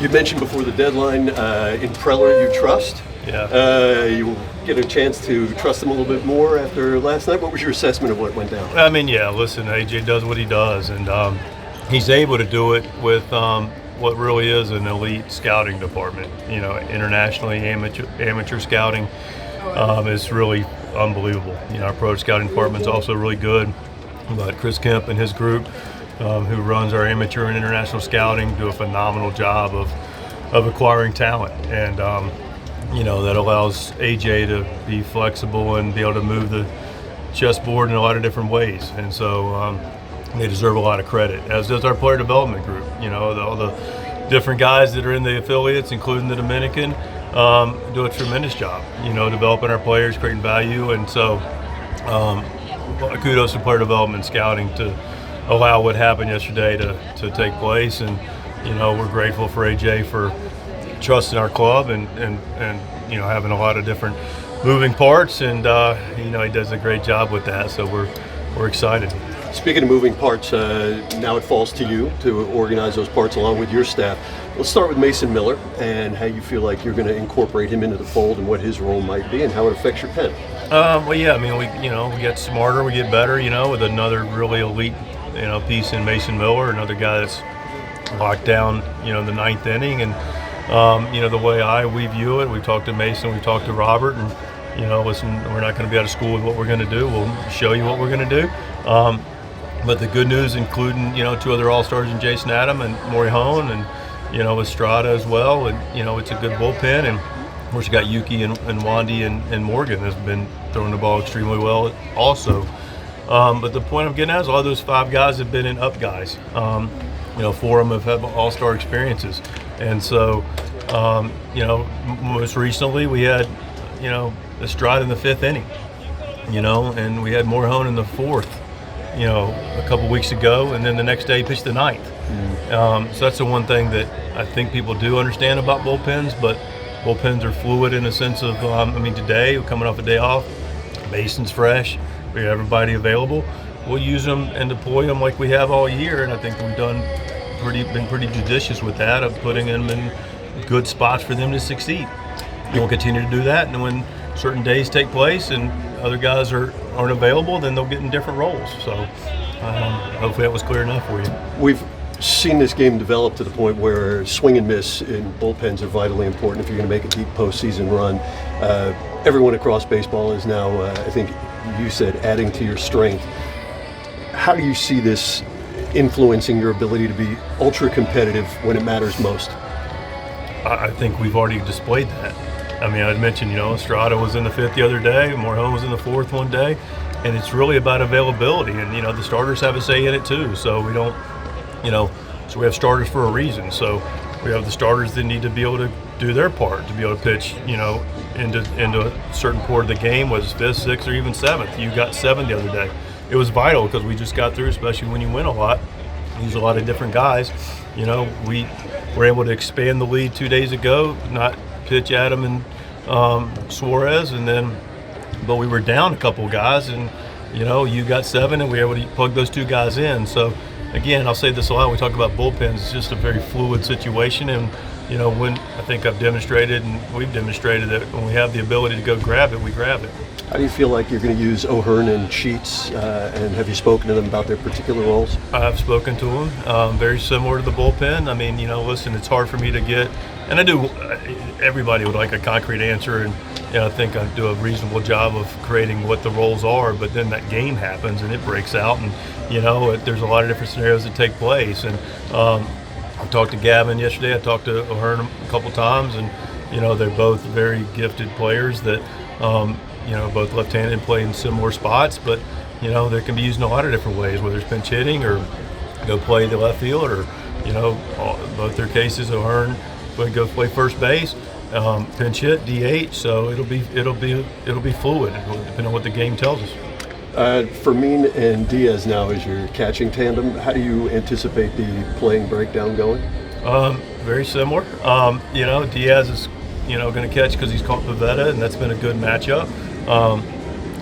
You mentioned before the deadline in Preller you trust. Yeah. You get a chance to trust him a little bit more after last night. What was your assessment of what went down? I mean, yeah, listen, AJ does what he does, and he's able to do it with what really is an elite scouting department. You know, internationally, amateur scouting is really unbelievable. You know, our pro scouting department is also really good, but Chris Kemp and his group, who runs our amateur and international scouting, do a phenomenal job of acquiring talent, and you know, that allows AJ to be flexible and be able to move the chessboard in a lot of different ways. And so they deserve a lot of credit, as does our player development group. You know, all the different guys that are in the affiliates, including the Dominican, do a tremendous job, you know, developing our players, creating value. And so kudos to player development scouting to allow what happened yesterday to take place. And, you know, we're grateful for AJ for trusting our club and you know, having a lot of different moving parts, and you know, he does a great job with that, so we're excited. Speaking of moving parts, now it falls to you to organize those parts along with your staff. Let's start with Mason Miller and how you feel like you're going to incorporate him into the fold and what his role might be and how it affects your pen. Well, yeah, I mean, we get smarter, we get better, you know, with another really elite, you know, piece in Mason Miller, another guy that's locked down, you know, the ninth inning. And you know, the way we view it, we've talked to Mason, we've talked to Robert, and, you know, listen, we're not going to be out of school with what we're going to do. We'll show you what we're going to do. But the good news, including, you know, two other All-Stars in Jason Adam and Maury Hone, and, you know, Estrada as well. And, you know, it's a good bullpen. And, of course, you got Yuki and Wandy and Morgan has been throwing the ball extremely well also. But the point I'm getting at is all those five guys have been in up guys. You know, four of them have had All-Star experiences. And so, you know, most recently we had, you know, Estrada in the fifth inning, you know, and we had Morhone in the fourth, you know, a couple weeks ago, and then the next day he pitched the ninth. So that's the one thing that I think people do understand about bullpens, but bullpens are fluid in a sense of, I mean, today, we're coming off a day off, Mason's fresh, we have everybody available. We'll use them and deploy them like we have all year, and I think we've been pretty judicious with that, of putting them in good spots for them to succeed. We'll continue to do that, and when certain days take place and other guys aren't available, then they'll get in different roles. So hopefully that was clear enough for you. We've seen this game develop to the point where swing and miss in bullpens are vitally important if you're going to make a deep postseason run. Everyone across baseball is now, I think you said, adding to your strength. How do you see this influencing your ability to be ultra competitive when it matters most? I think we've already displayed that. I mean, I mentioned, you know, Estrada was in the fifth the other day, Morhone was in the fourth one day, and it's really about availability. And, you know, the starters have a say in it too. So we don't, you know, so we have starters for a reason. So we have the starters that need to be able to do their part, to be able to pitch, you know, into a certain part of the game, was fifth, sixth, or even seventh. You got seven the other day. It was vital because we just got through, especially when you win a lot, use a lot of different guys. You know, we were able to expand the lead 2 days ago, not pitch Adam and Suarez, but we were down a couple guys, and, you know, you got seven, and we were able to plug those two guys in. So, again, I'll say this a lot, we talk about bullpens, it's just a very fluid situation, and, you know, when I think I've demonstrated, and we've demonstrated, that when we have the ability to go grab it, we grab it. How do you feel like you're going to use O'Hearn and Sheets, and have you spoken to them about their particular roles? I've spoken to them, very similar to the bullpen. I mean, you know, listen, it's hard for me to get, and I do, everybody would like a concrete answer, and, you know, I think I do a reasonable job of creating what the roles are, but then that game happens and it breaks out, and, you know, there's a lot of different scenarios that take place. And I talked to Gavin yesterday, I talked to O'Hearn a couple times, and, you know, they're both very gifted players that, you know, both left-handed and play in similar spots, but, you know, they can be used in a lot of different ways, whether it's pinch hitting or go play the left field, or, you know, both their cases, O'Hearn would go play first base, pinch hit, DH. So it'll be fluid, depending on what the game tells us. Fermin and Diaz now is your catching tandem. How do you anticipate the playing breakdown going? Very similar. You know, Diaz is, you know, going to catch because he's caught Pavetta, and that's been a good matchup.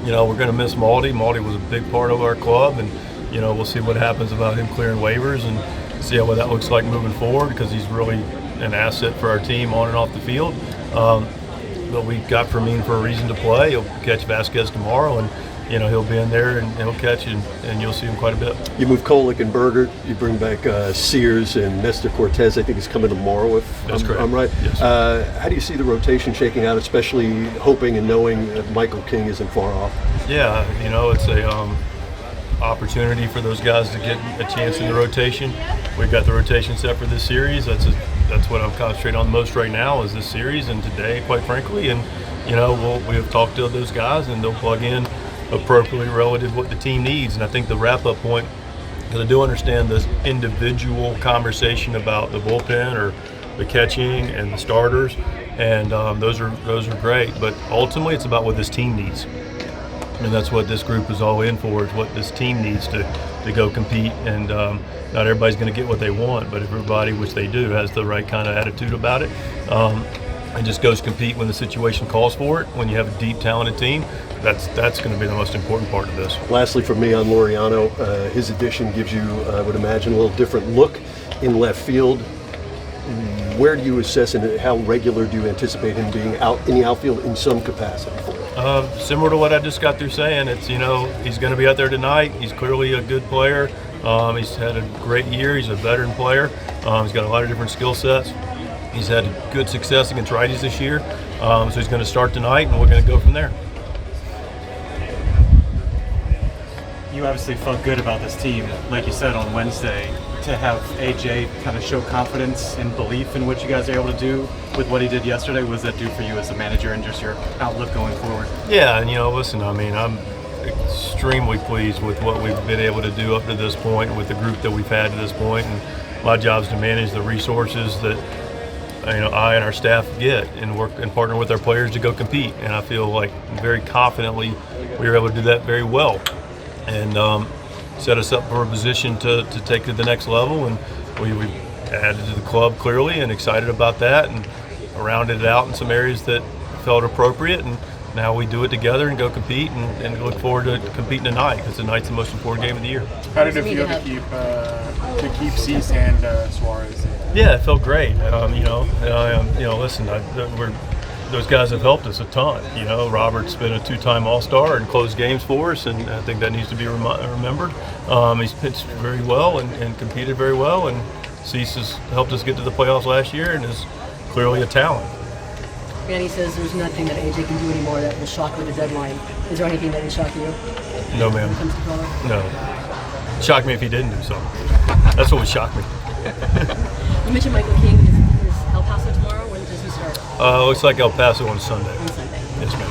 You know, we're going to miss Maldi. Maldi was a big part of our club, and, you know, we'll see what happens about him clearing waivers and see how that looks like moving forward, because he's really an asset for our team on and off the field. But we got Fermin for a reason to play. He'll catch Vasquez tomorrow, and he'll be in there and he'll catch, and you'll see him quite a bit. You move Kolek and Berger. You bring back Sears and Nestor Cortez. I think is coming tomorrow. That's correct. I'm right. Yes. How do you see the rotation shaking out, especially hoping and knowing that Michael King isn't far off? Yeah, it's a opportunity for those guys to get a chance in the rotation. We've got the rotation set for this series. That's what I'm concentrating on the most right now is this series and today, quite frankly. And we have talked to those guys, and they'll plug in appropriately relative to what the team needs. And I think the wrap-up point, because I do understand this individual conversation about the bullpen or the catching and the starters, and those are great. But ultimately, it's about what this team needs. And that's what this group is all in for, is what this team needs to go compete. And not everybody's going to get what they want, but everybody, which they do, has the right kind of attitude about it. And just goes compete when the situation calls for it. When you have a deep, talented team, that's going to be the most important part of this. Lastly, for me on Laureano, his addition gives you, I would imagine, a little different look in left field. Where do you assess and how regular do you anticipate him being out in the outfield in some capacity? Similar to what I just got through saying, it's he's going to be out there tonight. He's clearly a good player. He's had a great year. He's a veteran player. He's got a lot of different skill sets. He's had good success against righties this year, so he's going to start tonight, and we're going to go from there. You obviously felt good about this team, like you said on Wednesday. To have AJ kind of show confidence and belief in what you guys are able to do with what he did yesterday, what does that do for you as a manager and just your outlook going forward? Yeah, and listen, I'm extremely pleased with what we've been able to do up to this point with the group that we've had to this point, and my job is to manage the resources that I and our staff get and work and partner with our players to go compete. And I feel like very confidently we were able to do that very well, and set us up for a position to take to the next level. And we added to the club clearly, and excited about that, and rounded it out in some areas that felt appropriate. And now we do it together and go compete, and look forward to competing tonight, because tonight's the most important game of the year. How did it feel to keep Cease and Suarez? Yeah, it felt great. Listen, those guys have helped us a ton. Robert's been a two-time All-Star and closed games for us, and I think that needs to be remembered. He's pitched very well and competed very well, and Cease has helped us get to the playoffs last year and is clearly a talent. Manny says there's nothing that AJ can do anymore that will shock with the deadline. Is there anything that would shock you? No, ma'am. When it comes to Colorado? No. Shock me if he didn't do something. That's what would shock me. You mentioned Michael King. Is El Paso tomorrow? When does he start? Looks like El Paso on Sunday. On Sunday. Yes, ma'am.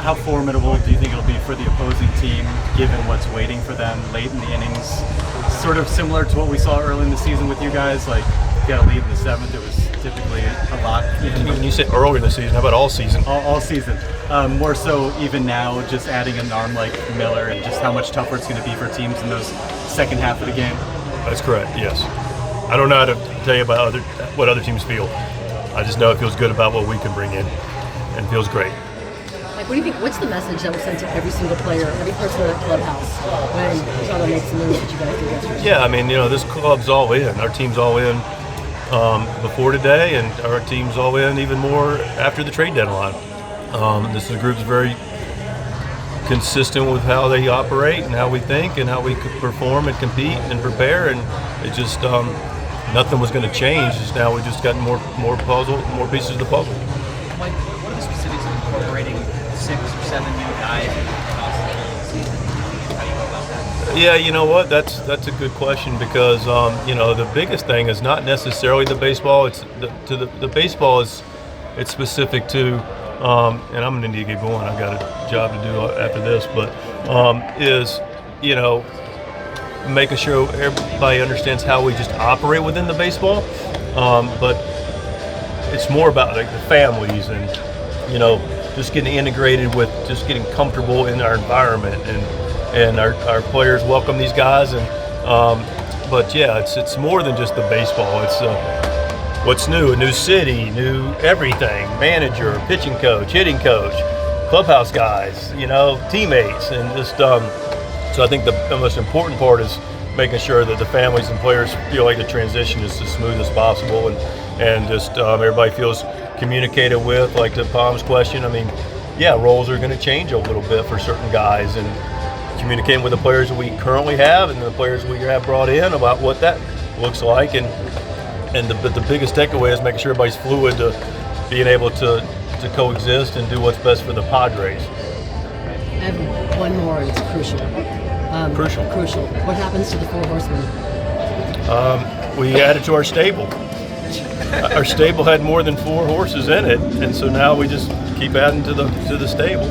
How formidable do you think it'll be for the opposing team, given what's waiting for them late in the innings? Sort of similar to what we saw early in the season with you guys, like you got a lead in the seventh. It was typically a lot. When you say early in the season, how about all season? All season. More so even now, just adding an arm like Miller, and just how much tougher it's going to be for teams in those second half of the game. That's correct, yes. I don't know how to tell you about what other teams feel. I just know it feels good about what we can bring in, and it feels great. Like, what do you think? What's the message that was sent to every single player, every person in the clubhouse when Toronto makes the moves that you guys did yesterday? Yeah, this club's all in. Our team's all in before today, and our team's all in even more after the trade deadline. This group's very consistent with how they operate and how we think and how we perform and compete and prepare, and it just nothing was going to change. Just now we just got more pieces of the puzzle. Mike, what are the specifics of incorporating 6 or 7 new guys in the season? How do you go about that? Yeah, you know what? That's a good question, because the biggest thing is not necessarily the baseball. It's the baseball is it's specific to, and I'm going to need to get going. I've got a job to do after this, but making sure everybody understands how we just operate within the baseball. But it's more about like the families and just getting integrated with, just getting comfortable in our environment, and our players welcome these guys. And but yeah, it's more than just the baseball. It's what's new, a new city, new everything, manager, pitching coach, hitting coach, clubhouse guys, teammates, and just so I think the most important part is making sure that the families and players feel like the transition is as smooth as possible, and just everybody feels communicated with. Like to Palm's question, I mean, yeah, roles are going to change a little bit for certain guys, and communicating with the players that we currently have and the players we have brought in about what that looks like, but the biggest takeaway is making sure everybody's fluid to being able to coexist and do what's best for the Padres. I have one more, and it's crucial. Crucial. What happens to the Four Horsemen? We added to our stable. Our stable had more than 4 horses in it, and so now we just keep adding to the stable.